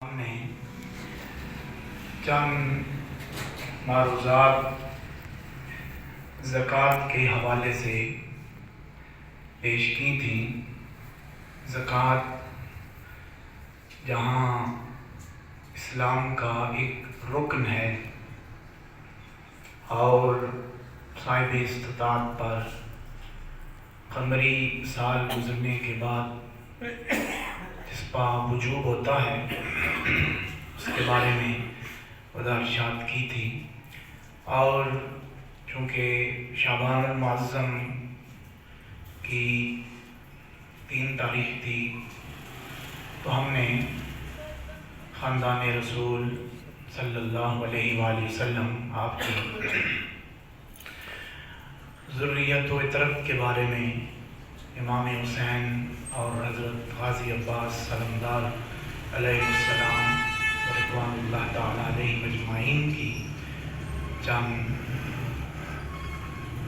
ہم نے چند معروضات زکوٰۃ کے حوالے سے پیش کی تھیں۔ زکوٰۃ جہاں اسلام کا ایک رکن ہے اور صاحب استطاعت پر قمری سال گزرنے کے بعد جس کا وجوب ہوتا ہے اس کے بارے میں وضاحت کی تھی، اور چونکہ شعبان المعظم کی 3 تاریخ تھی تو ہم نے خاندان رسول صلی اللہ علیہ وآلہ وسلم آپ کی ذریت و اطرت کے بارے میں امام حسین اور حضرت غازی عباس سلمدار علیہ السلام رضوان اللہ تعالیٰ علیہ مجمعین کی چند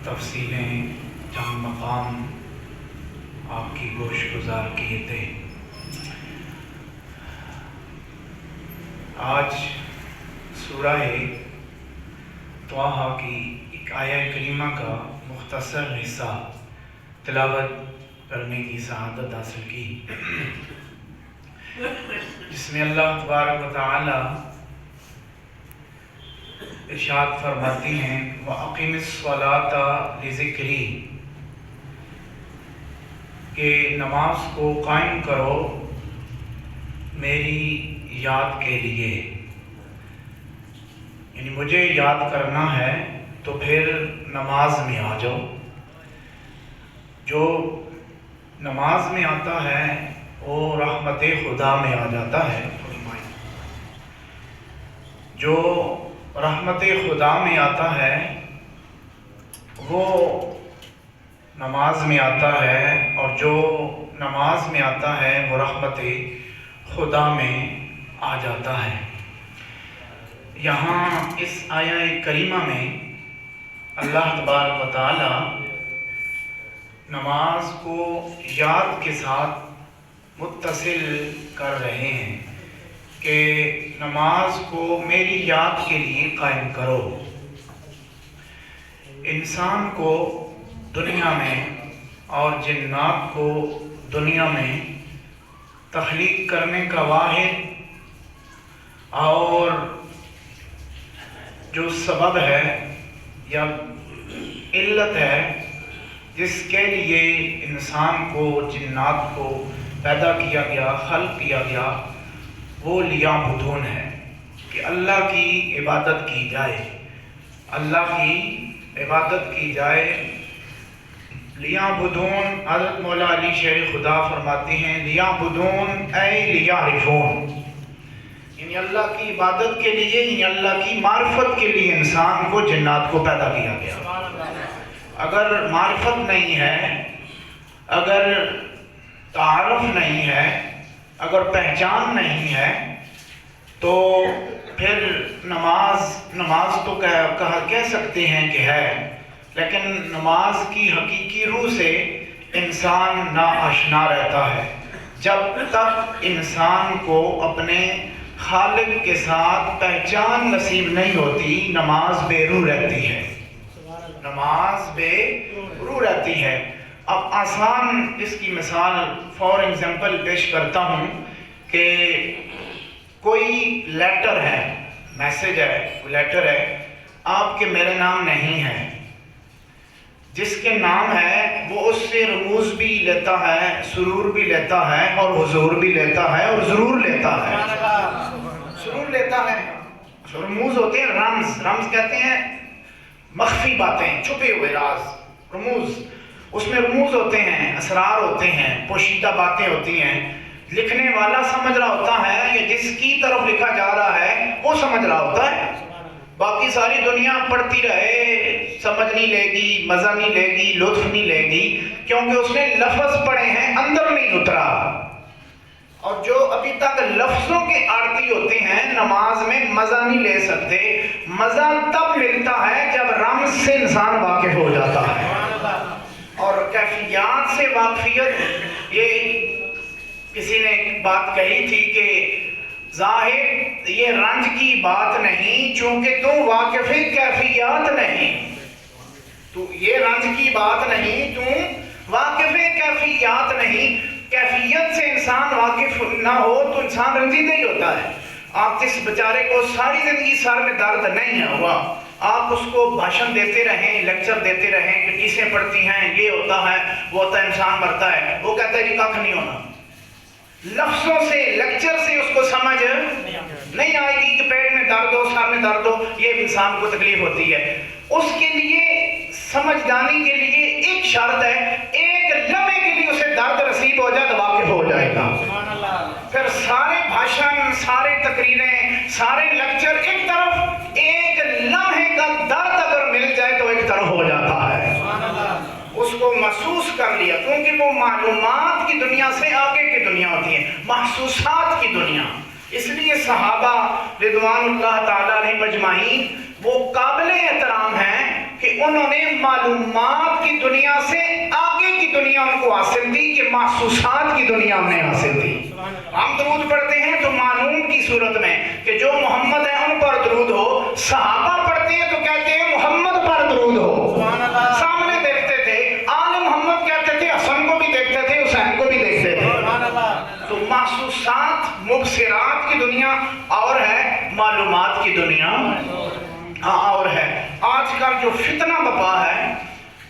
تفصیلیں، چند مقام آپ کی گوش گزار کیے تھے۔ آج سورہ طٰہٰ کی ایک آیہ کریمہ کا مختصر حصہ تلاوت کرنے کی سعادت حاصل کی، جس میں اللہ تبارک و تعالی ارشاد فرماتی ہیں وَأَقِمِ الصَّلَاةَ لِذِكْرِي، کہ نماز کو قائم کرو میری یاد کے لیے، یعنی مجھے یاد کرنا ہے تو پھر نماز میں آ جاؤ۔ جو نماز میں آتا ہے وہ رحمت خدا میں آ جاتا ہے، جو رحمت خدا میں آتا ہے وہ نماز میں آتا ہے، اور جو نماز میں آتا ہے وہ رحمت خدا میں آ جاتا ہے۔ یہاں اس آیہ کریمہ میں اللہ تبارک و تعالی نماز کو یاد کے ساتھ متصل کر رہے ہیں کہ نماز کو میری یاد کے لیے قائم کرو۔ انسان کو دنیا میں اور جنات کو دنیا میں تخلیق کرنے کا واحد اور جو سبب ہے یا علت ہے جس کے لیے انسان کو، جنات کو پیدا کیا گیا، خلق کیا گیا، وہ لیعبدون ہے کہ اللہ کی عبادت کی جائے، اللہ کی عبادت کی جائے۔ لیعبدون، حضرت مولا علی شیر خدا فرماتے ہیں لیعبدون اے لیعرفون، یعنی اللہ کی عبادت کے لیے، یعنی اللہ کی معرفت کے لیے انسان کو، جنات کو پیدا کیا گیا۔ اگر معرفت نہیں ہے، اگر تعارف نہیں ہے، اگر پہچان نہیں ہے تو پھر نماز تو کہہ سکتے ہیں کہ ہے، لیکن نماز کی حقیقی روح سے انسان ناآشنا رہتا ہے۔ جب تک انسان کو اپنے خالق کے ساتھ پہچان نصیب نہیں ہوتی، نماز بے روح رہتی ہے، نماز بے روح رہتی ہے۔ اب آسان اس کی مثال فار ایگزامپل پیش کرتا ہوں کہ کوئی لیٹر ہے، میسج ہے، لیٹر ہے، آپ کے میرے نام نہیں ہے، جس کے نام ہے وہ اس سے رموز بھی لیتا ہے، سرور بھی لیتا ہے، اور حضور بھی لیتا ہے، اور ضرور لیتا ہے، ضرور لیتا ہے۔ رموز ہوتے ہیں، رمز کہتے ہیں مخفی باتیں، چھپے ہوئے راز، رموز، اس میں رموز ہوتے ہیں، اسرار ہوتے ہیں، پوشیدہ باتیں ہوتی ہیں۔ لکھنے والا سمجھ رہا ہوتا ہے کہ جس کی طرف لکھا جا رہا ہے وہ سمجھ رہا ہوتا ہے، باقی ساری دنیا پڑھتی رہے، سمجھ نہیں لے گی، مزہ نہیں لے گی، لطف نہیں لے گی، کیونکہ اس نے لفظ پڑھے ہیں، اندر نہیں اترا۔ اور جو ابھی تک لفظوں کے عارضی ہوتے ہیں، نماز میں مزہ نہیں لے سکتے۔ مزہ تب ملتا ہے جب رمز سے انسان واقف ہو جاتا ہے، اور کیفیات سے واقفیت، یہ کسی نے بات کہی تھی کہ ظاہر یہ رنج کی بات نہیں، چونکہ تو واقف کیفیات نہیں، تو یہ رنج کی بات نہیں، تو واقف کیفیات نہیں۔ کیفیت سے انسان واقف نہ ہو تو انسان رنجیدہ ہی ہوتا ہے۔ آپ جس بیچارے کو ساری زندگی سر میں درد نہیں ہوا، آپ اس کو بھاشن دیتے رہیں، لیکچر دیتے رہیں کہ کیسیں پڑھتی ہیں، یہ ہوتا ہے وہ ہوتا ہے، انسان مرتا ہے، وہ کہتا ہے کہ ککھ نہیں ہونا۔ لفظوں سے، لیکچر سے اس کو سمجھ نہیں آئے گی کہ پیٹ میں درد ہو، سر میں درد ہو، یہ انسان کو تکلیف ہوتی ہے۔ اس کے لیے سمجھدانی کے لیے ایک شرط ہے، ایک لمحے کے لیے اسے درد نصیب ہو جائے تو واقف ہو جائے گا۔ پھر سارے بھاشن، سارے تقریریں، سارے لیکچر ایک طرف، ایک لمحے کا درد اگر مل جائے تو ایک طرف ہو جاتا ہے۔ اس کو محسوس کر لیا، کیونکہ وہ معلومات کی دنیا سے آگے کی دنیا ہوتی ہے، محسوسات کی دنیا۔ اس لیے صحابہ رضوان اللہ تعالیٰ علیہ مجمعین وہ قابل احترام ہیں کہ انہوں نے معلومات کی دنیا سے آگے کی دنیا ان کو حاصل دی، کہ محسوسات کی دنیا ہم نے حاصل دی۔ ہم درود پڑھتے ہیں تو معلوم کی صورت میں کہ جو محمد ہیں ان پر درود ہو، صحابہ پڑھتے ہیں تو کہتے ہیں محمد پر درود ہو، سامنے دیکھتے تھے، آل محمد کہتے تھے، حسن کو بھی دیکھتے تھے، حسین کو بھی دیکھتے تھے۔ تو محسوسات، مبصرات کی دنیا اور ہے، معلومات کی دنیا اور ہے۔ آج کل جو فتنہ بپا ہے،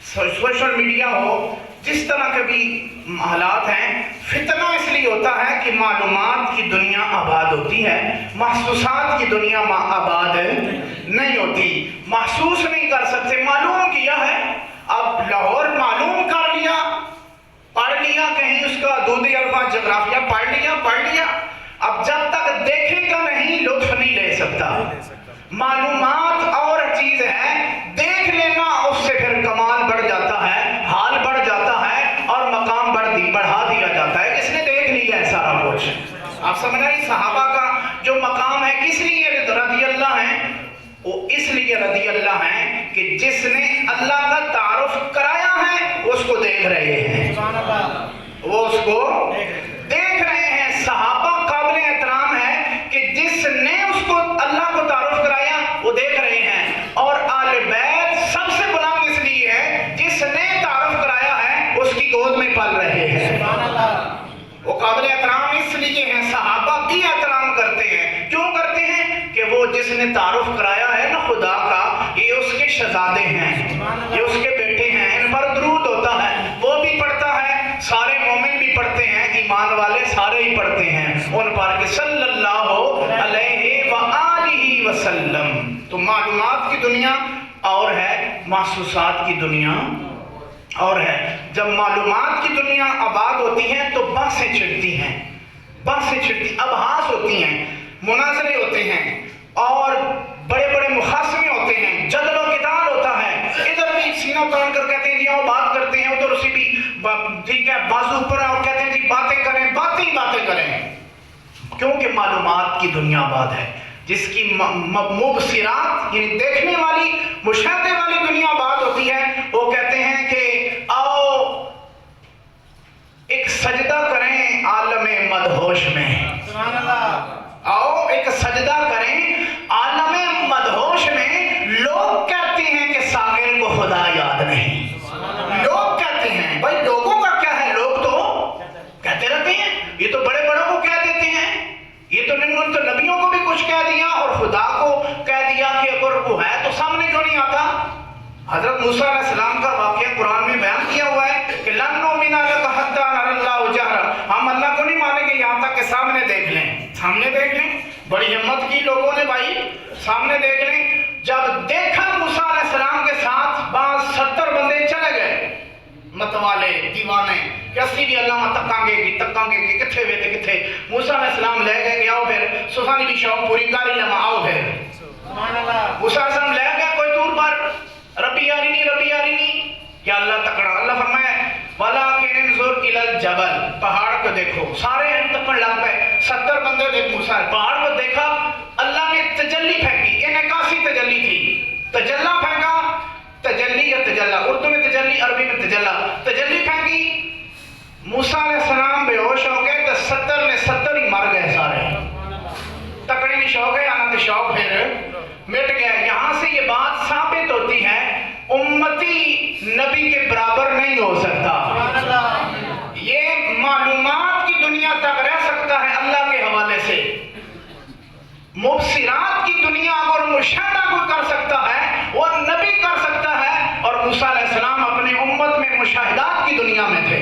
سوشل میڈیا ہو، جس طرح کے بھی حالات ہیں، فتنہ اس لیے ہوتا ہے کہ معلومات کی دنیا آباد ہوتی ہے، محسوسات کی دنیا آباد نہیں ہوتی۔ محسوس نہیں کر سکتے، معلوم کیا ہے، اب لاہور معلوم کر لیا، پڑھ لیا، کہیں اس کا دودھی الفا جغرافیہ پڑھ لیا، اب جب تک دیکھے گا نہیں لطف نہیں لے سکتا۔ معلومات اور چیز ہے، دیکھ لینا اس سے پھر کمال بڑھ جاتا ہے، حال بڑھ جاتا ہے اور مقام بڑھا دیا جاتا ہے، کس نے دیکھ لیا ہے سارا کچھ۔ آپ سمجھ رہے ہیں صحابہ کا جو مقام ہے کس لیے رضی اللہ ہیں؟ وہ اس لیے رضی اللہ ہیں کہ جس نے اللہ کا تعارف کرایا ہے وہ اس کو دیکھ رہے ہیں، وہ اس کو دیکھ رہے ہیں۔ صحابہ قابل احترام ہے کہ جس نے اس کو اللہ کو تعارف کرایا وہ دیکھ رہے ہیں، اور آل بیت سب سے بلند اس لیے ہے جس نے تعارف کرایا ہے اس کی گود میں پل رہے ہیں۔ وہ قابل احترام اس لیے ہیں، صحابہ بھی احترام کرتے ہیں، کیوں کرتے ہیں کہ وہ جس نے تعارف کرایا ہے نا خدا کا، یہ اس کے شہزادے ہیں، یہ اس کے بیٹے ہیں، ان پر درود ہوتا ہے، وہ بھی پڑھتا ہے، سارے مومن بھی پڑھتے ہیں، ایمان والے سارے ہی پڑھتے ہیں ان پر کہ صلی اللہ علیہ وآلہ وسلم۔ تو معلومات کی دنیا اور ہے، محسوسات کی دنیا اور ہے۔ جب معلومات کی دنیا آباد ہوتی ہے تو بحثیں چھڑتی ہیں، ابحاث ہوتی ہیں، مناظرے ہوتے ہیں، اور بڑے بڑے مخاصمے ہوتے ہیں، جدل و قتال ہوتا ہے، ادھر بھی سینہ تان کر کہتے ہیں جی آؤ بات کرتے ہیں، ادھر اسی بھی ٹھیک ہے بازو پر ہے اور کہتے ہیں جی باتیں کریں، باتیں کریں، کیونکہ معلومات کی دنیا آباد ہے۔ جس کی مبصرات یعنی دیکھنے والی، مشاہدے والی دنیا آباد ہوتی ہے، وہ کہتے ہیں کہ آؤ ایک سجدہ کریں عالم مدہوش میں، آؤ ایک سجدہ کریں عالم مدہوش میں۔ لوگ کہتے ہیں کہ ساغر کو خدا یاد نہیں، لوگ کہتے ہیں، بھائی لوگوں کا کیا ہے، لوگ تو کہتے رہتے ہیں، یہ تو بڑے بڑوں کو کہہ دیتے ہیں، یہ تو نبیوں کو بھی کچھ کہہ دیا اور خدا کو کہہ دیا کہ اگر وہ ہے تو سامنے کیوں نہیں آتا۔ حضرت موسیٰ علیہ السلام کا واقعہ قرآن میں بیان کیا ہوا ہے کہ لن نؤمن لک حتی نری اللہ جہرا، ہم اللہ کو نہیں مانیں گے یہاں تک کہ سامنے دیکھ لیں، سامنے دیکھ لیں۔ بڑی ہمت کی لوگوں نے بھائی، سامنے دیکھ لیں۔ جب دیکھا موسیٰ علیہ السلام کے ساتھ بعض 70 بندے چلے گئے، متوالے دیوانے کہ اسی بھی اللہ تکاں گے کہ کتھے ہوئے تھے کتھے۔ موسیٰ علیہ السلام لے گئے کہ آؤ پھر سسانی بھی شوق پوری کاری لما آؤ پھر۔ موسیٰ علیہ السلام لے گئے کوئی دور پر، ربی یارینی یا اللہ تکڑا۔ اللہ فرمائے وَلَٰكِنِ انظُرْ إِلَى الْجَبَلِ، پہاڑ کو دیکھو، سارے تکڑ لگ گئے، 70 بندے دیکھ موسیٰ، پہاڑ کو دیکھا، اللہ نے تجلی پھینکی، انعکاسی تجلی تھی، تجلہ پھینکا، تجلی یا تجلہ، اردو میں تجلی، عربی میں تجلی پھینکی، موسیٰ علیہ السلام بے ہوش ہو گئے تو 70 میں 70 ہی مر گئے سارے۔ شوق پھر مٹ گیا۔ یہاں سے یہ بات ثابت ہوتی ہے امتی نبی کے برابر نہیں ہو سکتا۔ یہ معلومات کی دنیا تک رہ سکتا ہے اللہ کے حوالے سے، مبصرات کی دنیا اگر مشاہدہ کوئی کر سکتا ہے وہ نبی کر سکتا ہے، اور موسیٰ علیہ السلام اپنے امت میں مشاہدات کی دنیا میں تھے،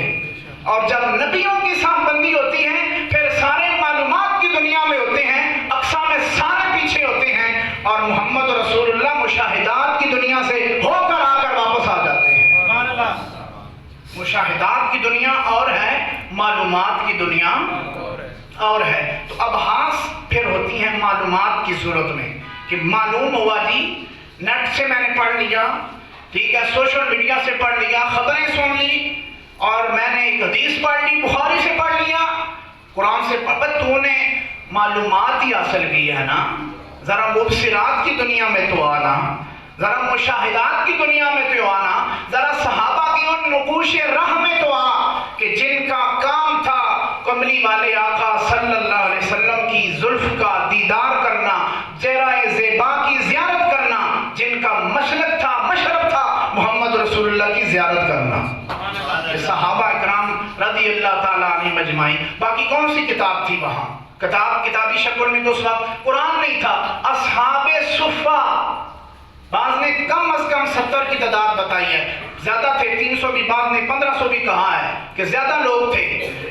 اور جب نبیوں کی صاف بندی ہوتی ہے پھر سارے معلومات کی دنیا میں ہوتے ہیں، اقصا میں سارے پیچھے ہوتے ہیں، اور محمد رسول اللہ مشاہدات کی دنیا سے ہو کر آ کر واپس آ جاتے ہیں۔ مشاہدات کی دنیا اور ہے، معلومات کی دنیا اور ہے۔ تو ابحاث پھر ہوتی ہیں معلومات کی صورت میں کہ معلوم ہوا جی نیٹ سے میں نے پڑھ لیا، ٹھیک ہے، سوشل میڈیا سے پڑھ لیا، خبریں سن لی، اور میں نے ایک حدیث پڑھ لی، بخاری سے پڑھ لیا، قرآن سے پڑھ، تو نے معلومات ہی حاصل کی ہے نا، ذرا مبصرات کی دنیا میں تو آنا، ذرا مشاہدات کی دنیا میں تو آنا، ذرا صحابہ کی ان نقوش راہ میں تو آ کہ جن کا کام تھا کملی والے آقا صلی اللہ علیہ وسلم کی زلف کا دیدار کرنا، چہرہ زیبا کی زیارت کرنا، جن کا مسلک تھا، مشرب تھا محمد رسول اللہ کی زیارت کرنا۔ صحابہ اکرام رضی اللہ تعالیٰ عنہ مجمعین۔ باقی کون سی کتاب تھی وہاں؟ کتابی شکل میں تو اس وقت قرآن نہیں تھا، اصحاب صفہ، بعض نے کم از کم 70 کی تعداد بتائی ہے، زیادہ تھے 300 بھی، بعض نے 1500 بھی کہا ہے کہ زیادہ لوگ تھے۔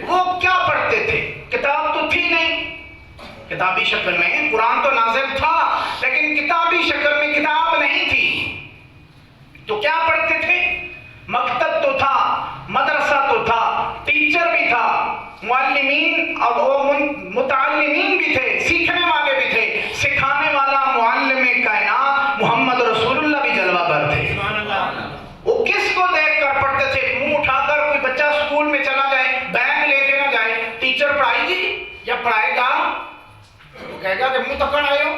وہ کیا پڑھتے تھے؟ کتاب تو تھی نہیں، کتابی شکل میں قرآن تو نازل تھا لیکن کتابی شکل میں کتاب نہیں تھی، تو کیا پڑھتے تھے؟ مکتب تو تھا، مدرسہ تو تھا، ٹیچر بھی تھا، معلمین اور وہ متعلمین بھی تھے، سیکھنے والے بھی تھے، سکھانے والا معلم کائنات محمد رسول اللہ بھی جلوہ گر تھے۔ وہ کس کو دیکھ کر پڑھتے تھے؟ منہ اٹھا کر کوئی بچہ اسکول میں چلا جائے، بیگ لے کے نہ جائے، ٹیچر پڑھائے گی یا پڑھائے گا؟ وہ کہے گا کہ منہ تکڑ آئے ہو،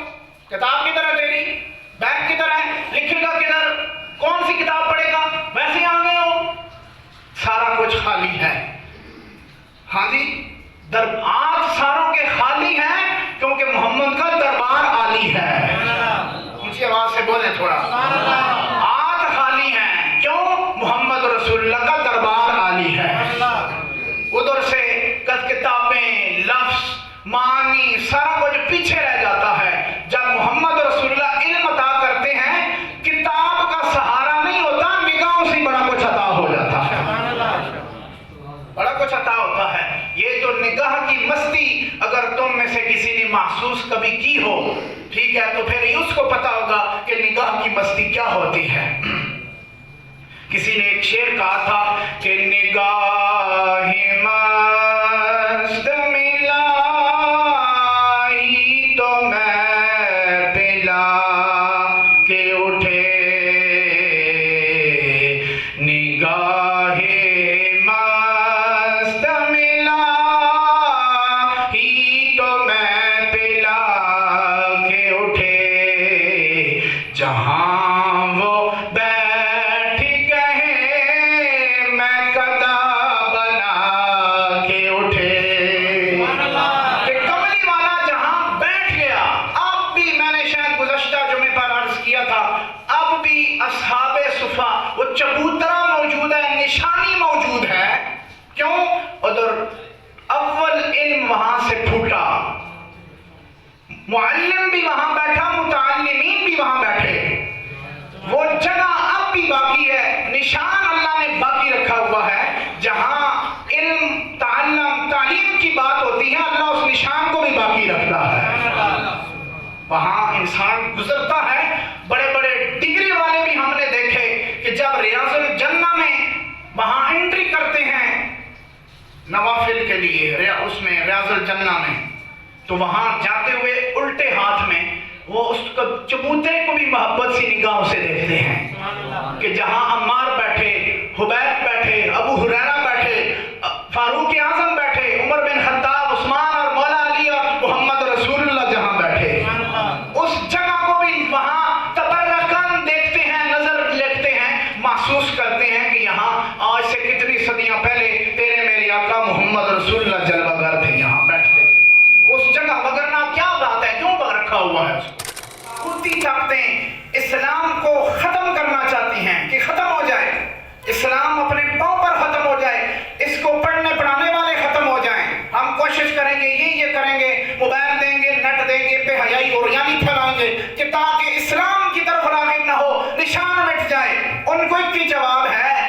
کتاب کدھر ہے تیری، بیگ کدھر ہے، لکھے گا کدھر، کون سی کتاب پڑھے گا، ویسے آ گئے ہو، سارا کچھ خالی ہے۔ ہاں جی، دربار ساروں کے خالی ہیں کیونکہ محمد کا دربار عالی ہے۔ اونچی آواز سے بولیں تھوڑا، ہاتھ خالی ہیں، کیوں؟ محمد رسول اللہ کا دربار عالی ہے۔ ادھر سے کتابیں، لفظ، معنی، سارا کچھ پیچھے رہ جاتا ہے۔ جب محمد رسول اللہ علم عطا کرتے ہیں، کتاب کا سہارا نہیں ہوتا، نگاہوں سے بڑا کچھ عطا ہو جاتا ہے، بڑا کچھ عطا ہوتا ہے۔ یہ جو نگاہ کی مستی اگر تم میں سے کسی نے محسوس کبھی کی ہو، ٹھیک ہے، تو پھر اس کو پتا ہوگا کہ نگاہ کی مستی کیا ہوتی ہے۔ کسی نے ایک شعر کہا تھا کہ نگاہ مست ملا ہی تو میں پلا کے اٹھے، نگاہ مست ملا ہی تو میں پلا کے اٹھے، جہاں وہ بیٹھ گئے میں قدا بنا کے اٹھے۔ کہ کملی والا جہاں بیٹھ گیا، اب بھی میں نے شاید گزشتہ جمعے پر عرض کیا تھا، اب بھی اصحاب صفا وہ چبوترا موجود ہے، نشانی موجود ہے۔ کیوں؟ ادھر اول علم وہاں سے پھوٹا، معلم بھی وہاں بیٹھا، متعلمین بھی وہاں بیٹھے، وہ جگہ اب بھی باقی ہے، نشان اللہ نے باقی رکھا ہوا ہے۔ جہاں علم، تعلیم کی بات ہوتی ہے، اللہ اس نشان کو بھی باقی رکھتا ہے۔ وہاں انسان گزرتا ہے، بڑے بڑے ڈگری والے بھی ہم نے دیکھے کہ جب ریاض الجنہ میں وہاں انٹری کرتے ہیں نوافل کے لیے، اس میں ریاض الجنہ میں، تو وہاں جاتے ہوئے الٹے ہاتھ میں وہ اس کو چبوترے کو بھی محبت سی نگاہوں سے دیکھتے ہیں کہ جہاں عمار بیٹھے، حبیب بیٹھے، ابو ہریرہ بیٹھے، فاروق اعظم بیٹھے، عمر بن خطاب، عثمان اور مولا علی اور محمد رسول اللہ جہاں بیٹھے، اس جگہ کو بھی وہاں تبرکن دیکھتے ہیں، نظر لیتے ہیں، محسوس کرتے ہیں کہ یہاں آج سے کتنی صدیاں پہلے تیرے میرے آقا محمد رسول اللہ جلوہ گر تھے، یہاں بیٹھتے تھے اس جگہ، وگرنہ کیا بات ہے، کیوں رکھا ہوا ہے اس کو؟ مفتی چاہتے ہیں اسلام کو ختم کرنا چاہتی ہیں کہ ختم ہو جائے اسلام، اپنے پاؤں پر ختم ہو جائے، اس کو پڑھنے پڑھانے والے ختم ہو جائیں، ہم کوشش کریں گے یہ کریں گے، موبائل دیں گے، نیٹ دیں گے، بے حیائی اور یعنی پھیلائیں گے کہ تاکہ اسلام کی طرف راغب نہ ہو، نشان مٹ جائے۔ ان کو ایک ہی جواب ہے،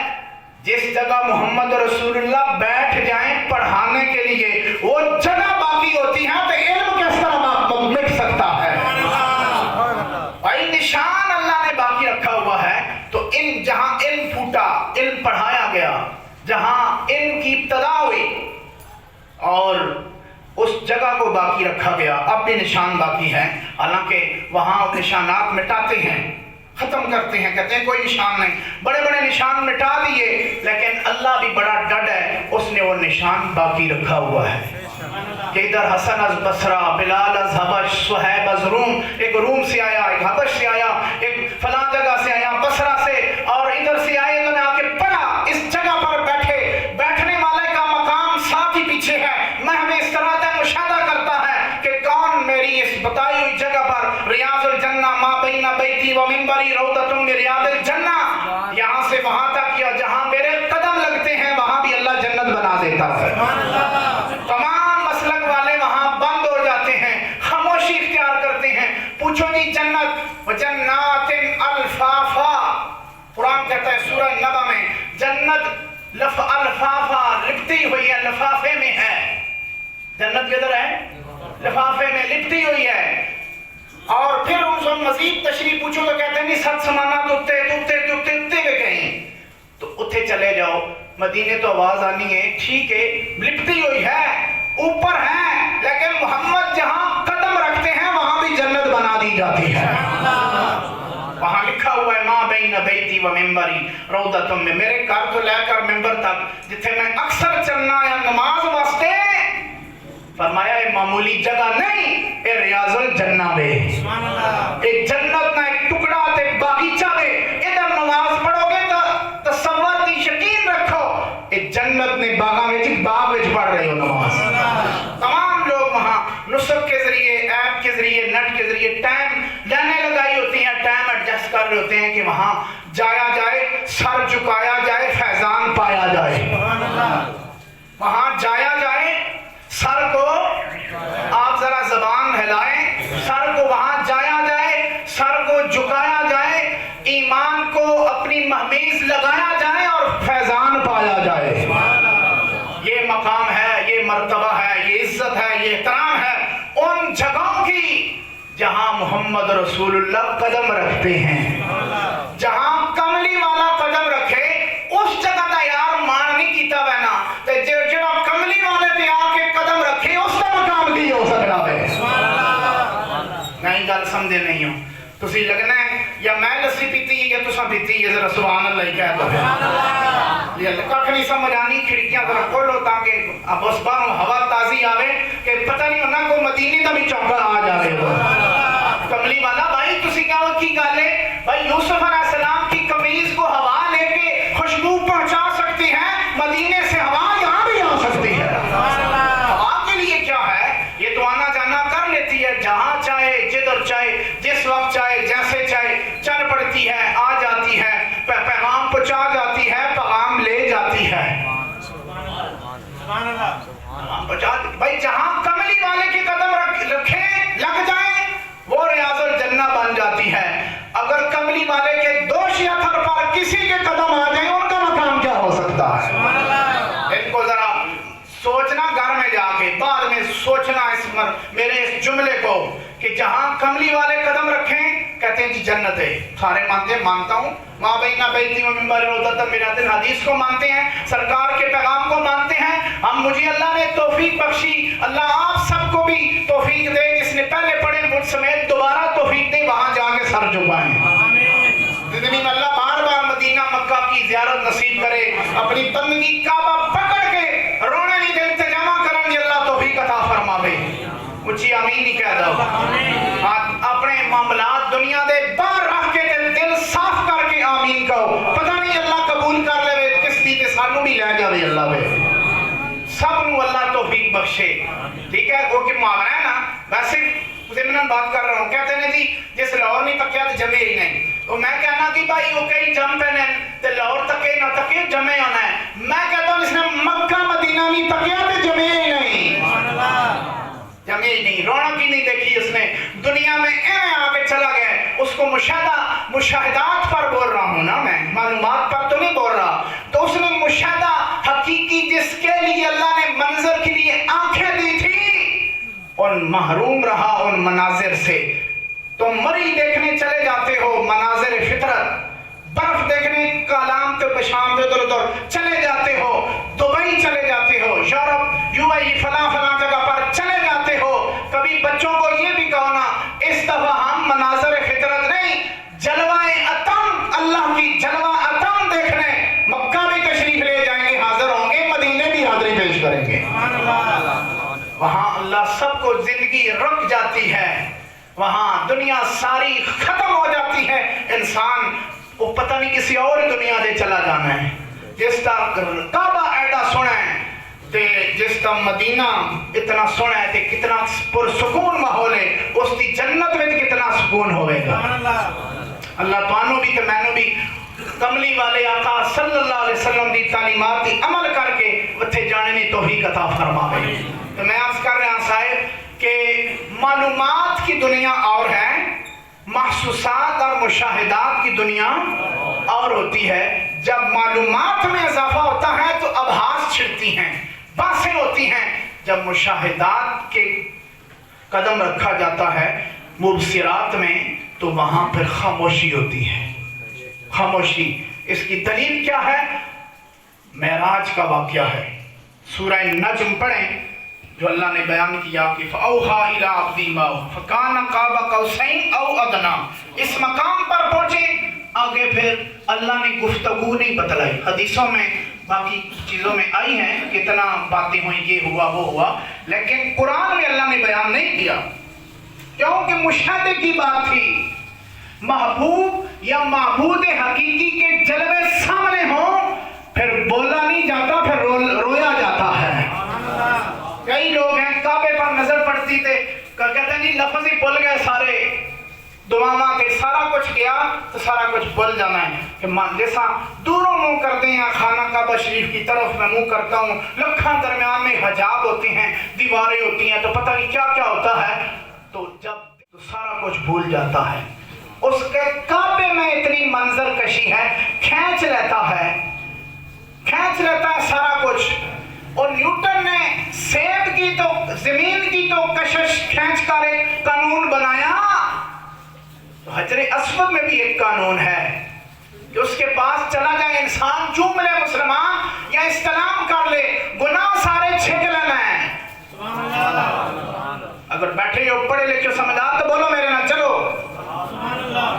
جس جگہ محمد رسول اللہ بیٹھ جائیں پڑھانے کے لیے وہ جگہ باقی ہوتی ہے تو علم کس طرح مٹ سکتا ہے؟ بھائی نشان اللہ نے باقی رکھا ہوا ہے، تو جہاں علم پھوٹا، علم پڑھایا گیا، جہاں علم کی ابتدا ہوئی اور اس جگہ کو باقی رکھا گیا، اب بھی نشان باقی ہے، حالانکہ وہاں نشانات مٹاتے ہیں، ختم کرتے ہیں، کہتے ہیں کوئی نشان نہیں، بڑے بڑے نشان مٹا دیے، لیکن اللہ بھی بڑا ڈڈ ہے، اس نے وہ نشان باقی رکھا ہوا ہے کہ ادھر حسن از بصرہ، بلال از حبش، صہیب از روم، ایک روم سے آیا، ایک حبش سے آیا، ایک فلاں جگہ سے آیا، بصرہ سے، اور ادھر سے آئے انہوں نے آ کے پڑھا، اس جگہ پر بیٹھے، بیٹھنے والے کا مقام ساتھ ہی پیچھے ہے، میں ہمیں اس طرح سے مشاہدہ کرتا ہے کہ کون میری اس بتائی ہوئی جگہ پر ریاض الجنہ ما بین بیتی و منبری روضۃ من ریاض الجنہ، یہاں سے وہاں تک یا جہاں میرے قدم لگتے ہیں وہاں بھی اللہ جنت بنا دیتا ہے۔ تمام مسلک والے وہاں بند ہو جاتے ہیں، خاموشی اختیار کرتے ہیں، پوچھو جی جنت وجنات الفافا، قرآن کہتا ہے سورہ نبا میں جنت الفافا لپٹی ہوئی ہے، لفافے میں ہے، جنت کدھر ہے؟ لفافے میں لپٹی ہوئی ہے۔ اور پھر ان سے مزید تشریح پوچھو تو کہتے ہیں نہیں سات سمانا تو اتے ہوئے کہیں، تو اتھے چلے جاؤ، مدینے تو آواز آنی ہے، ٹھیک ہے لپٹی ہوئی ہے، اوپر ہے، لیکن محمد جہاں قدم رکھتے ہیں وہاں بھی جنت بنا دی جاتی ہے۔ وہاں لکھا ہوا ہے ماں بین بیتی و ممبری روضۃ من، میرے گھر تو لے کر ممبر تک جتھے میں اکثر چلنا ہے نماز واسطے، فرمایا یہ معمولی جگہ نہیں، اے ریاض الجنہ میں، ایک جنت نہ ایک ٹکڑا تے باغیچہ میں، ادھر نماز پڑھو گے تو تصور دی یقین رکھو ایک جنت نے باغاں میں ایک باغ وچ پڑھ رہے ہو نماز۔ تمام لوگ وہاں نصب کے ذریعے، ایپ کے ذریعے، نیٹ کے ذریعے ٹائم لینے لگائی ہوتی ہیں، ٹائم ایڈجسٹ کر رہے ہوتے ہیں کہ وہاں جایا جائے، سر جھکایا جائے، فیضان پایا جائے، وہاں جایا جائے، سر کو آپ ذرا زبان ہلائیں، سر کو وہاں جایا جائے، سر کو جھکایا جائے، ایمان کو اپنی مہمیز لگایا جائے اور فیضان پایا جائے۔ یہ مقام ہے، یہ مرتبہ ہے، یہ عزت ہے، یہ احترام ہے ان جگہوں کی جہاں محمد رسول اللہ قدم رکھتے ہیں۔ جہاں کملی والا قدم رکھے اس جگہ کا یار مان نہیں کیتا بہنا، جو کملی والے تے آ کے قدم رکھے اس کا مقام کی ہو سکتا ہے۔ نہیں گل سمجھے نہیں ہو تسی لگنا ہے یا میں لسی پیتی ہے یا تساں پیتی ہے، ذرا سبحان اللہ ہی کہہ دو۔ یہ کھ نہیں سمجھ آنی، کھڑکیاں ذرا کھولو تاکہ اب اس بار ہوا تازی آوے کہ پتہ نہیں ہونا کوئی مدینے کا بھی چوکا آ جائے گا۔ کملی والا بھائی تسی کیا کی گل ہے بھائی، یوسف علیہ السلام کی قمیض کو ہوا لے کے خوشبو پہنچا سکتی ہے، مدینے سے ہوا یہاں بھی آ سکتی ہے۔ ہوا کے لیے کیا ہے، یہ تو آنا جانا کر لیتی ہے، جہاں چاہے، جدھر چاہے، جس وقت چاہے، جیسے چاہے چل پڑتی ہے، آ جاتی ہے، پیغام پہنچا جاتی ہے، پیغام لے جاتی ہے۔ بھائی جہاں کملی والے کے قدم رکھیں لگ جائیں وہ ریاض الجنہ بن جاتی ہے۔ اگر کملی والے کے دوش یا تھر پر کسی کے قدم آ جائیں ان کا مقام کیا ہو سکتا ہے؟ ان کو ذرا سوچنا گھر میں جا کے، بعد میں سوچنا میرے اس جملے کو کہ جہاں کملی والے قدم رکھیں کہتے ہیں جی جنت ہے، سارے مانتے ہیں، مانتا ہوں، ماں بینا بیتی و منبر روضۃ من ریاض الجنہ، حدیث کو مانتے ہیں، سرکار کے پیغام کو مانتے ہیں ہم۔ مجھے اللہ نے توفیق بخشی، اللہ آپ سب کو بھی توفیق دے، جس نے پہلے پڑھے مجھ سمیت دوبارہ توفیق دے، وہاں جا کے سر جھکائیں۔ زندگی میں اللہ بار بار مدینہ مکہ کی زیارت نصیب کرے، اپنی بندگی کعبہ پکڑ کے رونے نہیں دے، التجامہ کرن دی اللہ توفیق عطا فرماوے۔ اچھی آمین نہیں کہہ دو، اپنے معاملات دنیا دے باہر رکھ کے دل صاف کر کے آمین کہو، پتہ نہیں اللہ قبول کر لے کس دی تے سانو بھی لے جاوے اللہ وے، سب نو اللہ توفیق بخشے۔ ٹھیک ہے، وہ کہ معاملہ ہے نا، ویسے ضمن بات کر رہا ہوں. کہتے ہیں جی جس لاہور نہیں تکیا تو جمے ہی نہیں. تو میں کہنا کہ بھائی وہ کئی جم پہ تو لاہور تکے نہ تکے جمے ہونا ہے. میں کہتا ہوں جس نے مکہ مدینہ نہیں تکیا تو جمے ہی نہیں. جمے ہی نہیں. رونق ہی نہیں دیکھی اس نے دنیا میں. آگے چلا گیا. اس کو مشاہدات پر بول رہا ہوں نا میں, معلومات پر تو نہیں بول رہا. تو اس نے مشاہدہ حقیقی جس کے لیے اللہ نے منظر کے لیے آنکھیں دی تھی ان محروم رہا ان مناظر سے. تم مری دیکھنے چلے جاتے ہو مناظر فطرت, برف دیکھنے کالام تو شام پہ ادھر ادھر چلے جاتے ہو, دبئی چلے جاتے ہو, یورپ یو اے ای فلاں فلاں جگہ پر چلے جاتے ہو. کبھی بچوں کو یہ بھی کہو نا اس دفعہ ہم مناظر فطرت نہیں جلوہ اتم, اللہ کی جلوہ اتم دیکھنے مکہ بھی تشریف لے جائیں گے, حاضر ہوں گے, مدینے بھی حاضری پیش کریں گے. وہاں اللہ سب کو زندگی رک جاتی ہے, وہاں دنیا ساری ختم ہو جاتی ہے. انسان وہ پتہ نہیں کسی اور دنیا دے چلا جانا ہے. جس کا کعبہ ایڈا سونا ہے تے جس کا مدینہ اتنا سونا ہے تے کتنا پرسکون ماحول ہے, اس کی جنت میں کتنا سکون ہوئے گا. اللہ توانو بھی تے مینو بھی کملی والے آقا صلی اللہ علیہ وسلم دی تعلیمات دی عمل کر کے اتھے جانے نے توفیق عطا فرمائے. تو میں عرض کر رہا صاحب کہ معلومات کی دنیا اور ہے, محسوسات اور مشاہدات کی دنیا اور ہوتی ہے. جب معلومات میں اضافہ ہوتا ہے تو ابحاث چھڑتی ہیں, باتیں ہوتی ہیں. جب مشاہدات کے قدم رکھا جاتا ہے مبصرات میں تو وہاں پھر خاموشی ہوتی ہے. خاموشی. اس کی دلیل کیا ہے؟ معراج کا واقعہ ہے. سورہ نجم پڑھیں جو اللہ نے بیان کیا کہ فَأَوْحَا إِلَىٰ عَبْدِي مَا أَوْحَىٰ فَكَانَ قَابَ قَوْسَيْنِ أَوْ أَدْنَىٰ. اس مقام پر پہنچے, آگے پھر اللہ نے گفتگو نہیں بتلائی. حدیثوں میں باقی چیزوں میں آئی ہیں کتنا باتیں ہوئیں, یہ ہوا وہ ہوا, لیکن قرآن میں اللہ نے بیان نہیں کیا کیونکہ مشاہدے کی بات تھی. محبوب یا معبود حقیقی کے جلوے سامنے ہوں پھر بولا نہیں جاتا, پھر رویا جاتا ہے. کئی لوگ ہیں کعبے پر نظر پڑتی تھے, کہتے ہیں جی لفظ ہی بھول گئے سارے, دعاواں تے سارا کچھ گیا تو سارا کچھ بھول جانا ہے. کہ جیسا دوروں منہ کرتے ہیں خانہ کعبہ شریف کی طرف میں منہ کرتا ہوں, لکھاں درمیان میں حجاب ہوتے ہیں, دیواریں ہوتی ہیں, تو پتہ نہیں کیا کیا ہوتا ہے, تو جب تو سارا کچھ بھول جاتا ہے. اس کے کعبے میں اتنی منظر کشی ہے, کھینچ لیتا ہے سارا کچھ. اور نیوٹن نے سیب کی تو زمین کی تو کشش کھینچ کر ایک قانون بنایا. تو حجر اسود میں بھی ایک قانون ہے کہ اس کے پاس چلا جائے انسان, چوم لے مسلمان یا استلام کر لے, گناہ سارے چھک لینا ہے. اگر بیٹھے ہو پڑھے لکھے سمجھدار تو بولو میرے نہ چلو.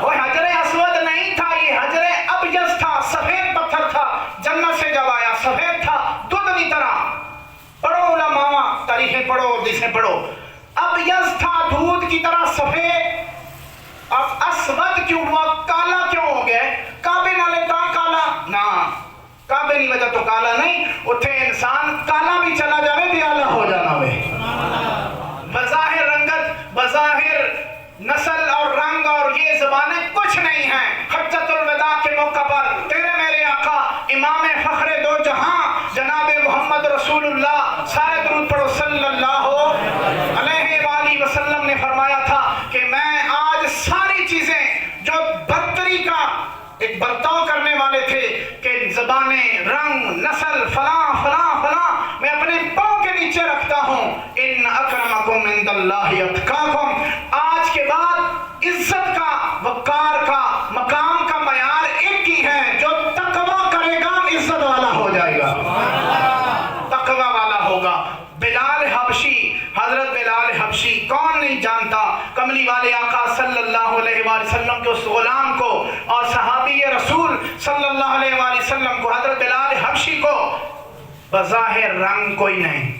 وہ حجر اسود نہیں تھا, یہ حجر ابیض تھا, سفید پتھر تھا. جنت سے جب آیا سفید تھا, دودھ کی طرح. پڑھو علماء, تاریخیں پڑھو, حدیثیں پڑھو. ابیض تھا, دودھ کی طرح سفید. اب اسود کیوں ہوا, کالا کیوں ہو گیا؟ کعبے نالے کہاں کالا نہ, کعبے نہیں وجہ تو کالا نہیں. اتھے انسان کالا بھی چلا جائے بھی اعلیٰ ہو جانا ہوئے. بظاہر رنگت, بظاہر نسل اور رنگ اور یہ زبانیں کچھ نہیں ہیں. حجۃ الوداع کے موقع پر تیرے میرے آقا امام فخر دو جہاں جناب محمد رسول اللہ, سارے درود پڑھو, صلی اللہ علیہ وآلہ وسلم نے فرمایا تھا کہ میں آج ساری چیزیں جو بدتری کا ایک برتاؤ کرنے والے تھے کہ زبانیں, رنگ, نسل, فلاں فلاں فلاں, میں اپنے پاؤں کے نیچے رکھتا ہوں. ان اکرمکم عند اللہ اتقاکم. آج کے بعد عزت کا, وقار کا, مقام کا معیار ایک ہی ہے, جو تقوی کرے گا عزت والا ہو جائے گا, تقوی والا ہوگا. بلال حبشی, حضرت بلال حبشی کون نہیں جانتا کملی والے آقا صلی اللہ علیہ وآلہ وسلم کے اس غلام کو اور صحابی رسول صلی اللہ علیہ وآلہ وسلم کو, حضرت بلال حبشی کو. بظاہر رنگ کوئی نہیں,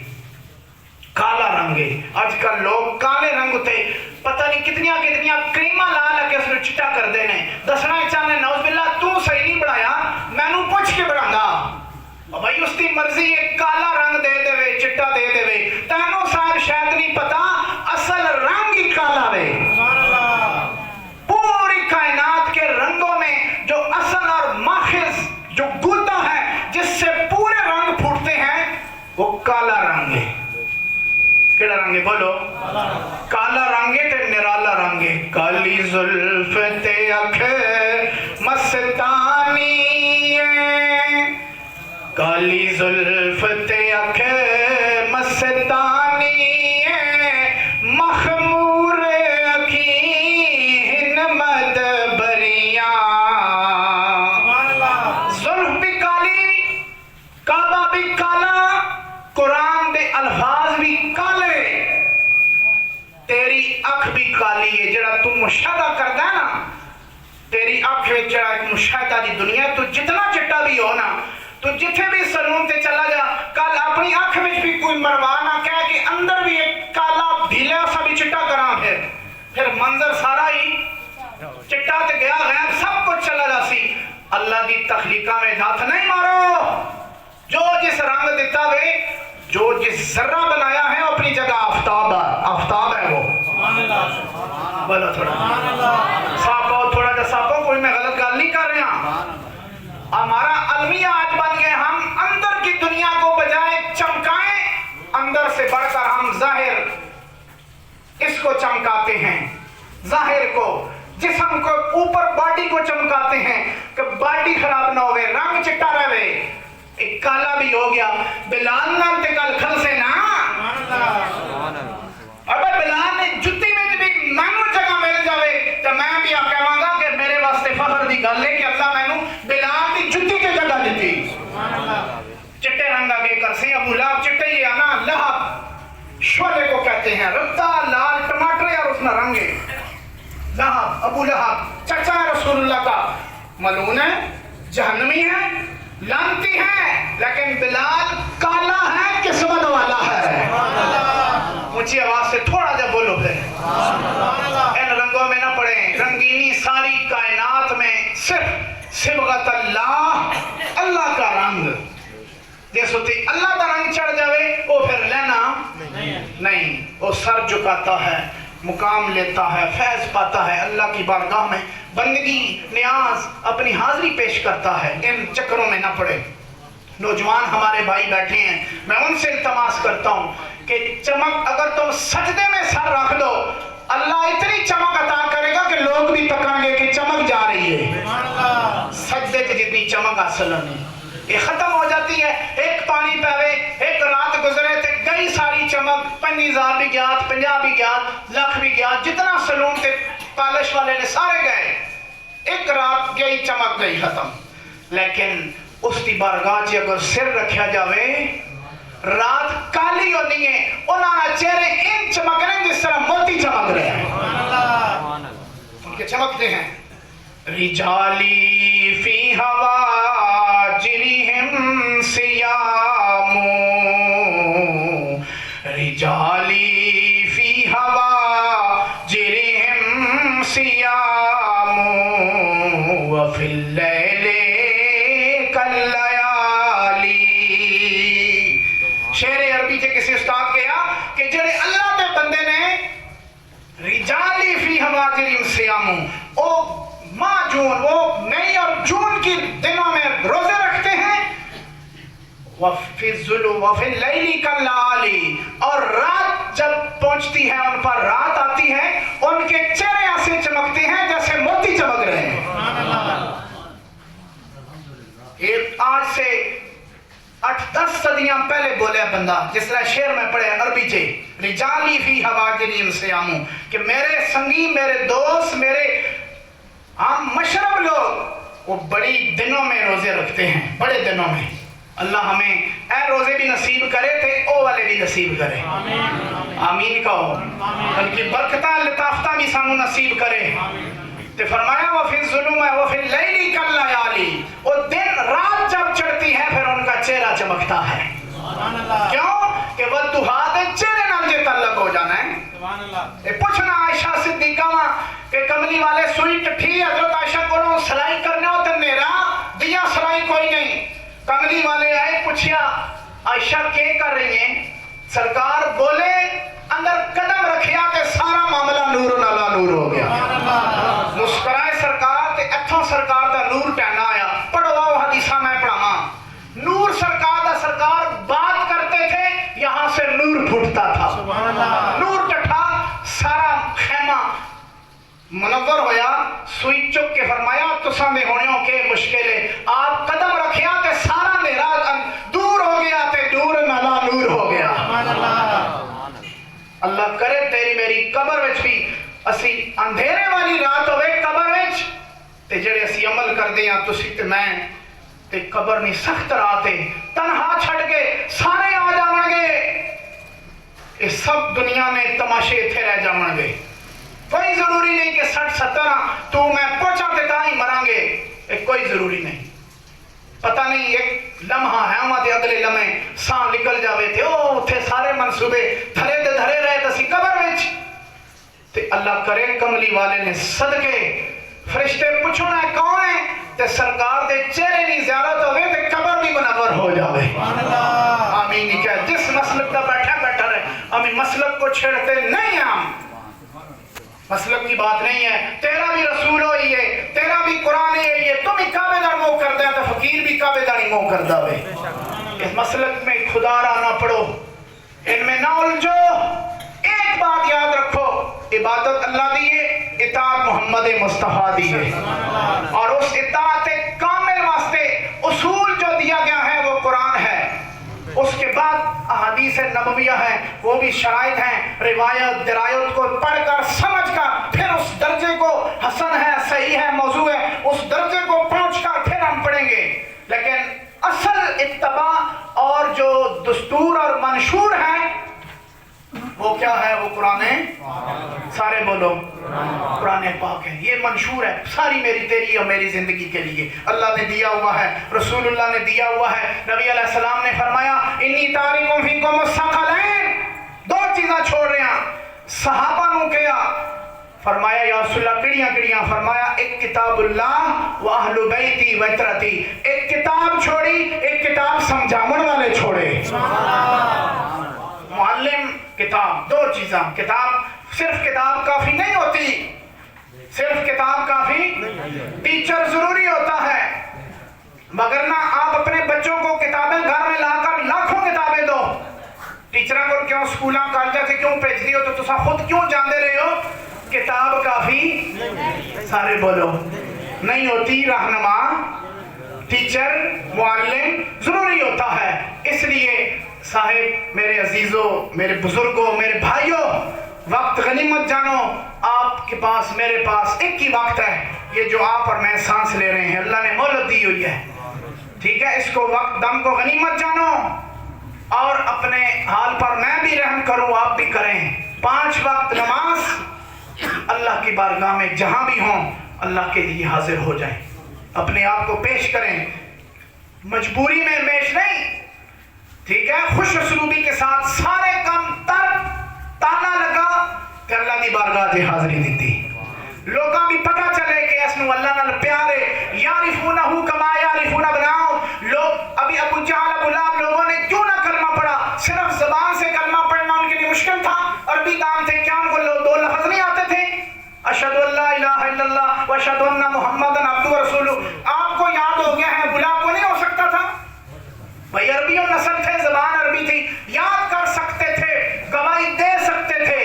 کالا رنگ ہے. آج کل لوگ کالے رنگ تھے, پتہ نہیں کتنیاں کریمہ لا لگے اس نے چٹا کر دینے, دسنا چاہنے نعوذ باللہ تو صحیح نہیں بڑھایا, میں نو پوچھ کے بڑھا گا. بھائی اس کی مرضی ہے, کالا رنگ دے دے, چٹا دے دے, تینوں صاحب شاید نہیں پتا اصل رنگ ہی کالا ہے. رنگ ہے؟ بولو کالا رنگ ہے تے نرالا رنگ ہے. کالی زلف تے اکھ مستانی ہے، کالی زلف تے اکھ مستانی ہے، مخمور اکھیں مد بریاں. زلف بھی کالی، کعبہ بھی کالا، قرآن دے الفاظ بھی کالے، تیری اکھ بھی کالی ہے. جڑا تو مشاہدہ کردا ہے نا، تیری اکھ وچ جڑا ایک مشاہدہ دی دنیا، تو جتنا چٹا بھی ہو نا، تو جتھے بھی سلون تے چلا جا، کل اپنی اکھ وچ بھی کوئی مروا نہ کہہ کہ اندر بھی ایک کالا بھیلا سا بھی چٹا کراں، پھر منظر سارا ہی چٹا تے گیا، غیب سب کچھ چلا جا سی. اللہ دی تخلیقاں میں ہاتھ نہیں مارو. جو جس رنگ دیتا وے، جو جس ذرہ بنایا ہے، وہ اپنی جگہ آفتاب ہے. وہ بولو تھوڑا ساپو، تھوڑا جا ساپو، کوئی میں غلط گل نہیں کر رہا. ہمارا المیہ آج بن گئے، ہم اندر کی دنیا کو بجائے چمکائیں، اندر سے بڑھ کر ہم ظاہر اس کو چمکاتے ہیں، ظاہر کو، جسم کو، اوپر باڈی کو چمکاتے ہیں کہ باڈی خراب نہ ہوئے، رنگ چٹا رہے. ایک کالا بھی ہو گیا. بلال نال تے کل کھل سے نا، ابے بلال نے جتی میں بھی مینو جگہ مل جاوے تو میں بھی کہواں گا کہ میرے واسطے فخر دی گل ہے کہ اللہ مینو بلال دی جتی کی جگہ دیتی. چٹے رنگا کے کرسی ابو لہب چٹے ہی آنا، لہب شعلے کو کہتے ہیں، رتا لال ٹماٹر اور اس میں رنگے. لہب، ابو لہب چچا ہے رسول اللہ کا، ملعون ہے، جہنمی ہے، لعنتی ہے، لیکن بلال کالا ہے، قسمت والا ہے. اونچی آواز سے تھوڑا جا بولو پھر. ان رنگوں میں نہ پڑیں. رنگینی ساری کائنات میں صرف صبغت اللہ، اللہ کا رنگ. جس ہوتی اللہ کا رنگ چڑھ جاوے، وہ پھر لینا نہیں، وہ سر جھکاتا ہے، مقام لیتا ہے، فیض پاتا ہے، اللہ کی بارگاہ میں بندگی نیاز اپنی حاضری پیش کرتا ہے. ان چکروں میں نہ پڑے. نوجوان ہمارے بھائی بیٹھے ہیں، میں ان سے التماس کرتا ہوں کہ چمک، اگر تم سجدے میں سر رکھ دو، اللہ اتنی چمک عطا کرے گا کہ لوگ بھی تکیں گے کہ چمک جا رہی ہے. سجدے کی جتنی چمک حاصل نہیں، یہ ختم ہو جاتی ہے. ایک پانی پہوے، ایک رات گزرے تے گئی ساری چمک، 50,000 بھی گیا، 50 بھی گیا، لاکھ بھی گیا، جتنا سلون تے پالش والے نے سارے گئے، ایک رات گئی چمک گئی ختم. لیکن اس کی بارگاہ چ اگر سر رکھا جاوے، رات کالی ہونی ہے، انہاں نے چہرے ان چمکنے جس طرح موتی چمک رہے ہیں. ان کے چمکتے ہیں. رجالی فی ہواجرہم سیام، رجالی فی ہواجرہم سیام، وفی اللیل کاللیالی. شعر عربی سے کسی استاد کہا کہ جڑے اللہ دے بندے نے رجالی فی ہواجرہم سیام، او ماہ جون، وہ مئی اور جون کی دنوں میں روزے رکھتے ہیں، وفی اللیل کاللیالی، اور رات جب پہنچتی ہے، ان پر رات آتی ہے، ان کے چہرے ایسے چمکتے ہیں جیسے موتی چمک رہے ہیں. آج سے 8-10 صدیاں پہلے بولے بندہ، جس طرح شعر میں پڑھے عربی سے، رجالی فی ہواجرہم سیام، کہ میرے سنگی، میرے دوست، میرے ہم مشرب لوگ، وہ بڑی دنوں میں روزے رکھتے ہیں، بڑے دنوں میں. اللہ ہمیں اے روزے بھی نصیب کرے تھے، او والے بھی نصیب کرے. آمین کہو. ان کی برکتہ لطافتہ بھی سانو نصیب کرے. تو فرمایا وفی الظلم وفی اللیل کاللیالی، وہ دن رات جب چڑھتی ہے پھر ان کا چہرہ چمکتا ہے. کیوں کہ والضحیٰ دے چہرے نال جے تعلق ہو جانا ہے. پوچھنا عائشہ صدیقہ کہ کملی والے سوئی ٹٹھی حضرت عائشہ کو سلائی کرنے ہوتے نیرا دیا سلائی کوئی نہیں. کملی والے آئے پوچھیا عائشہ کیا کر رہی ہیں؟ سرکار بولے اندر قدم رکھیا کہ سارا معاملہ نور نالا نور ہو گیا. مسکرائے سرکار تے اتھوں سرکار دا نور پہنا آیا. پڑھو آؤ حدیثہ میں پڑھاواں. نور سرکار دا، سرکار بات کرتے تھے، یہاں سے نور نور پھوٹتا تھا، نور ٹٹھا، سارا خیمہ منور ہویا، سوئی چک کے فرمایا تساں دے ہونیوں کے مشکلیں، آپ قدم رکھیا تے سارا اندھیرا دور ہو گیا تے دور نالا نور ہو گیا۔ اللہ کرے تیری میری قبر وچ بھی اسی اندھیرے والی رات ہوئے قبر وچ تے جڑے اسی عمل کر دیاں تسی تے میں تے قبر نہیں سخت رات ہے، تنہا چھڑ کے سارے آ جاون گے، یہ سب دنیا میں تماشے تھے رہ جاون گے، کوئی ضروری نہیں کہ 60-70 تو میں پہنچا تے تاں ہی مران گے، ایک کوئی ضروری نہیں، پتہ نہیں ایک لمحہ ہے ہمیں تے اگلے لمحے سان نکل جاوے تھے، او تھے سارے منصوبے دھرے تے دھرے رہے تسی قبر وچ تے اللہ کرے کملی والے نے صدقے فرشتے پوچھنا ہے کون ہے تے سرکار دے چہرے نہیں زیارت ہوئے تے قبر بھی منور ہو جاوے۔ آمین نہیں کہا، جس مسلک کا بیٹھا بیٹھا رہے، ہمیں مسلک کو چھڑتے نہیں ہم، مسلک کی بات نہیں ہے، تیرا بھی رسول ہوئی ہے، تیرا بھی قرآن ہے، یہ تم ہی کعبے دار منہ کر دیں تو فقیر بھی کعبے داری منہ کر داوے۔ اس مسلک میں خدا را نہ پڑھو، ان میں نہ الجھو، ایک بات یاد رکھو، عبادت اللہ دیئے، اطاعت محمد مصطفیٰ دیئے، اور اس اطاعت کامل واسطے اصول جو دیا گیا ہے وہ قرآن ہے، اس کے بعد احادیث نبویہ ہیں، وہ بھی شرائط ہیں، روایت درایت کو پڑھ کر سمجھ کر پھر اس درجے کو حسن ہے صحیح ہے موضوع ہے اس درجے کو پہنچ کر پھر ہم پڑھیں گے، لیکن اصل اتباع اور جو دستور اور منشور ہے وہ کیا ہے؟ وہ قرآن ہے، سارے بولو قرآن پاک ہے، یہ منشور ہے ساری میری تیری اور میری زندگی کے لیے، اللہ نے دیا ہوا ہے، رسول اللہ نے دیا ہوا ہے، نبی علیہ السلام نے فرمایا انی تارکم فیکم الثقلین، دو چیزاں چھوڑ رہے ہیں، صحابہ نو کیا فرمایا یا رسول اللہ کڑیاں کڑیاں، فرمایا ایک کتاب اللہ و اہل بیتی و اطرتی، ایک کتاب چھوڑی ایک کتاب سمجھاون والے چھوڑے، معلم کتاب، دو چیزاں، کتاب صرف کتاب کافی نہیں ہوتی، صرف کتاب کافی، ٹیچر ضروری ہوتا ہے، مگر نہ آپ اپنے بچوں کو کتابیں گھر میں لا کر لاکھوں کتابیں دو، ٹیچروں کو کیوں سکولاں کالجاں سے کیوں بھیج دی ہو تو تسا خود کیوں جاندے رہے ہو؟ کتاب کافی، سارے بولو نہیں ہوتی، رہنما ٹیچر معلم ضروری ہوتا ہے، اس لیے صاحب میرے عزیزوں میرے بزرگوں میرے بھائیوں وقت غنیمت جانو، آپ کے پاس میرے پاس ایک ہی وقت ہے، یہ جو آپ اور میں سانس لے رہے ہیں اللہ نے مہلت دی ہوئی ہے، ٹھیک ہے، اس کو وقت دم کو غنیمت جانو، اور اپنے حال پر میں بھی رحم کروں آپ بھی کریں، 5 وقت نماز اللہ کی بارگاہ میں جہاں بھی ہوں اللہ کے لیے حاضر ہو جائیں، اپنے آپ کو پیش کریں، مجبوری میں پیش نہیں، ٹھیک ہے، خوش اسلوبی کے ساتھ سارے کام ترک، تانا لگا کہ اللہ کی بارگاہ سے حاضری دیتی، لوگاں بھی پتہ چلے کہ اس نو اللہ نال پیارے، یعرفونہ کما یعرفون ابناءہم، لوگ ابھی ابو جہل ابو لہب لوگوں نے کیوں نہ کلمہ پڑھا، صرف زبان سے کلمہ پڑھنا ان کے لیے مشکل تھا، عربی کام تھے، کیا ان کو 2 لفظ نہیں آتے تھے، اشہد ان لا الہ الا اللہ و اشہد ان محمدًا عبدہ و رسولہ، آپ کو یاد ہو گیا ہے، ابو لہب کو نہیں ہو سکتا تھا، بھئی عربی نسل تھے، زبان عربی تھی، یاد کر سکتے تھے، گواہی دے سکتے تھے،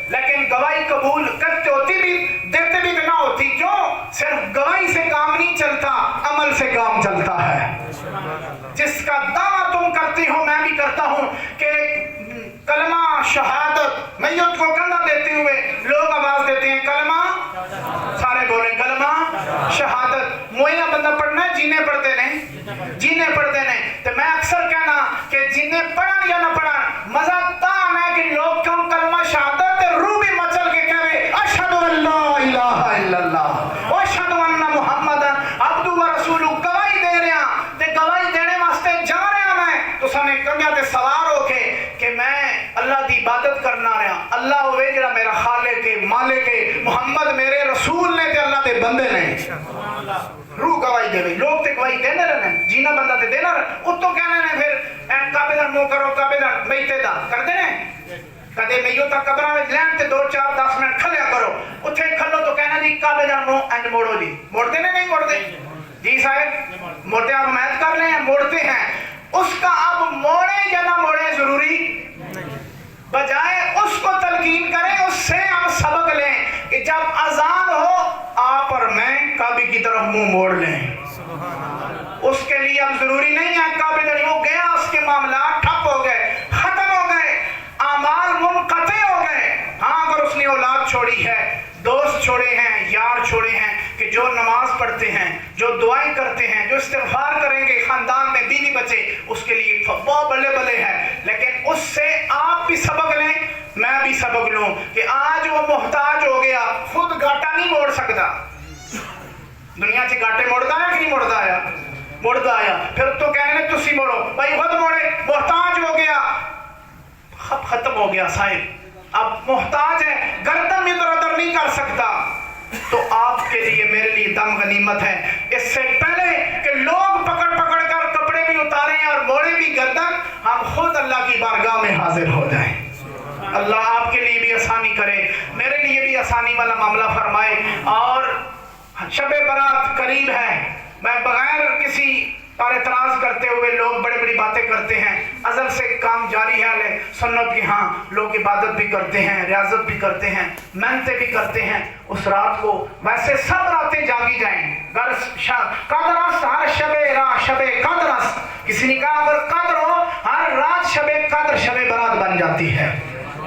لیکن گواہی قبول کرتے ہوتی بھی دیتے بھی نہ ہوتی، کیوں؟ صرف گواہی سے کام نہیں چلتا، عمل سے کام چلتا ہے، جس کا دعویٰ تم کرتی ہو میں بھی کرتا ہوں کہ کلمہ شہادت میت کو کندھا دیتے ہوئے لوگ آواز دیتے ہیں کلمہ، سارے بولیں کلمہ شہادت، موئیہ بندہ پڑھنا ہے جینے پڑھتے نہیں، جینے پڑھتے نہیں، تو میں اکثر کہنا کہ جینے پڑھن یا نہ پڑھن مزہ تام ہے کہ لوگ کیوں کلمہ شہادت روح بھی مچل کے کہے اشہد ان لا الہ الا اللہ و اشہد ان محمدًا عبدہ و رسولہ، گواہی دے رہے ہیں تے گواہی دینے واسطے جا رہے ہیں میں تو سنے کمیاں تے سوار ہو کے کہ میں اللہ دی عبادت کرنا رہا، اللہ ہوئے جڑا میرا خالق ہے مالک ہے، محمد میرے رسول نے تے اللہ دے بندے نے، روح گواہی دے گئی، لوگ تے گواہی دینے رہنے، جینا بندہ تے دینا رہنے، اتو کہنے نے پھر کعبے دا منہ کرو کعبے دا بیتے دا کر دینے، کدے میو تا قبرہ میں لین تے 2-4-10 منٹ کھلیا کرو، اتھے کھلو تو کہنا دی کعبے دا منہ اینڈ موڑو جی، موڑتے نہیں موڑتے جی صاحب، موڑتے آپ حمایت کر لیں موڑتے ہیں، اس کا اب موڑے یا نہ موڑے ضروری بجائے اس کو تلقین کریں، اس سے ہم سبق لیں کہ جب اذان ہو آپ اور میں کعبے کی طرف منہ موڑ لیں۔ اس کے لیے اب ضروری نہیں ہے کعبے طرف، وہ گیا، اس کے معاملات ٹھپ ہو گئے، ختم ہو گئے، اعمال منقطع ہو گئے۔ ہاں اگر اس نے اولاد چھوڑی ہے، دوست چھوڑے ہیں، یار چھوڑے ہیں کہ جو نماز پڑھتے ہیں، جو دعائیں کرتے ہیں، جو استغفار کریں گے، خاندان میں بیوی بچے، اس کے لیے بہت بلے بلے ہے۔ لیکن اس سے آپ بھی سبق لیں، میں بھی سبق لوں کہ آج وہ محتاج ہو گیا، خود گاٹا نہیں موڑ سکتا۔ دنیا سے گاٹے موڑتا ہے کہ نہیں موڑتا آیا؟ موڑتا آیا، پھر تو کہنے لیں تسی موڑو، بھائی خود موڑے، محتاج ہو گیا، ختم ہو گیا صاحب، اب محتاج ہے، گردن ادھر ادھر نہیں کر سکتا۔ تو آپ کے لیے میرے لیے دم غنیمت ہے، اس سے پہلے کہ لوگ پکڑ پکڑ کر کپڑے بھی اتاریں اور موڑے بھی گردن، ہم خود اللہ کی بارگاہ میں حاضر ہو جائیں۔ اللہ آپ کے لیے بھی آسانی کرے، میرے لیے بھی آسانی والا معاملہ فرمائے۔ اور شب برات قریب ہے، میں بغیر کسی پر اعتراض کرتے ہوئے، لوگ بڑے بڑی باتیں کرتے ہیں، ازل سے کام جاری ہے سنت کی، ہاں لوگ عبادت بھی کرتے ہیں، ریاضت بھی کرتے ہیں، محنتیں بھی کرتے ہیں اس رات کو، ویسے سب راتیں جاگی جائیں، قدرست ہر شب رات شب قدرست، کسی نے کہا اگر قدر ہو ہر رات شب قدر شب برات بن جاتی ہے،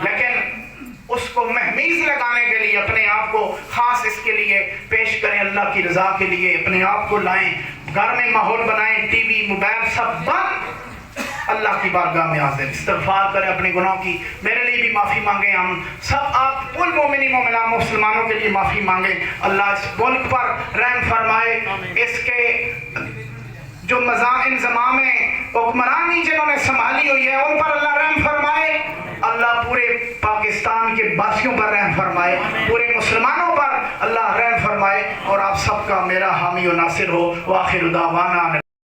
لیکن اس کو مہمیز لگانے کے لیے اپنے آپ کو خاص اس کے لیے پیش کریں، اللہ کی رضا کے لیے اپنے آپ کو لائیں، گھر میں ماحول بنائیں، ٹی وی موبائل سب بند، اللہ کی بارگاہ میں حاضر، استغفار کریں اپنے گناہوں کی، میرے لیے بھی معافی مانگیں، ہم سب آپ کل مومنی مومنات مسلمانوں کے لیے معافی مانگیں، اللہ اس ملک پر رحم فرمائے، اس کے جو انضمام حکمرانی جنہوں نے سنبھالی ہوئی ہے ان پر اللہ رحم فرمائے، اللہ پورے پاکستان کے باسیوں پر رحم فرمائے، پورے مسلمانوں پر اللہ رحم فرمائے، اور آپ سب کا میرا حامی و ناصر ہو، وآخر دعوانا